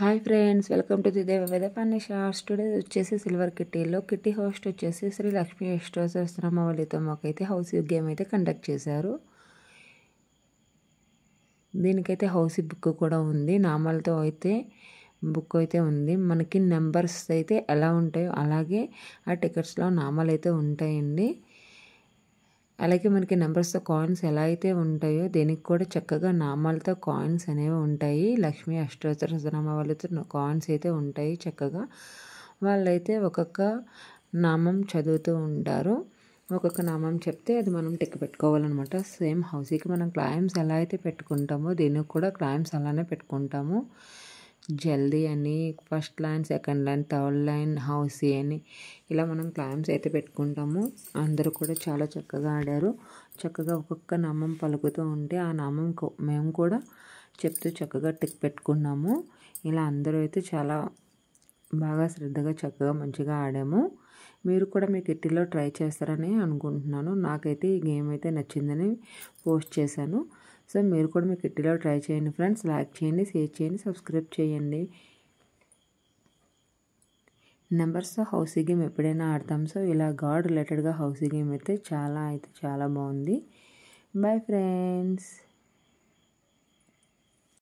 Hi friends, welcome to the Devaveda funny shorts. Today వచ్చేసి silver కిట్టీలో kitty host వచ్చేసి శ్రీ లక్ష్మీ అష్టోత్తరనామావళితో మాకైతే హౌస్ గేమ్ అయితే కండక్ట్ చేశారు. దీనికైతే హౌస్ బుక్ కూడా ఉంది, నామాలతో అయితే బుక్ అయితే ఉంది. మనకి నెంబర్స్ అయితే ఎలా ఉంటాయో అలాగే ఆ టికెట్స్లో నామాలు అయితే ఉంటాయండి. అలాగే మనకి నెంబర్స్తో కాయిన్స్ ఎలా అయితే ఉంటాయో దీనికి కూడా చక్కగా నామాలతో కాయిన్స్ అనేవి ఉంటాయి. లక్ష్మీ అష్టోత్తర శతనామావళితో కాయిన్స్ అయితే ఉంటాయి. చక్కగా వాళ్ళైతే ఒక్కొక్క నామం చదువుతూ ఉంటారు. ఒక్కొక్క నామం చెప్తే అది మనం టిక్ పెట్టుకోవాలన్నమాట. సేమ్ హౌసీకి మనం క్లైమ్స్ ఎలా అయితే పెట్టుకుంటామో దీనికి కూడా క్లైమ్స్ అలానే పెట్టుకుంటాము. జల్దీ అని, first line, second line, third line, housie అని ఇలా మనం క్లైమ్స్ అయితే పెట్టుకుంటాము. అందరూ కూడా చాలా చక్కగా ఆడారు. చక్కగా ఒక్కొక్క నామం పలుకుతూ ఉంటే ఆ నామం మేము కూడా చెప్తూ చక్కగా టిక్ పెట్టుకున్నాము. ఇలా అందరూ అయితే చాలా బాగా శ్రద్ధగా చక్కగా మంచిగా ఆడాము. మీరు కూడా మీ కిట్టీలో ట్రై చేస్తారని అనుకుంటున్నాను. నాకైతే ఈ గేమ్ అయితే నచ్చిందని పోస్ట్ చేశాను. సో మీరు కూడా మీ కిట్టీలో ట్రై చేయండి ఫ్రెండ్స్. లైక్ చేయండి, షేర్ చేయండి, సబ్స్క్రైబ్ చేయండి. నెంబర్స్తో హౌసీ గేమ్ ఎప్పుడైనా ఆడతాం. సో ఇలా గాడ్ రిలేటెడ్గా హౌసీ గేమ్ అయితే చాలా బాగుంది. Bye friends.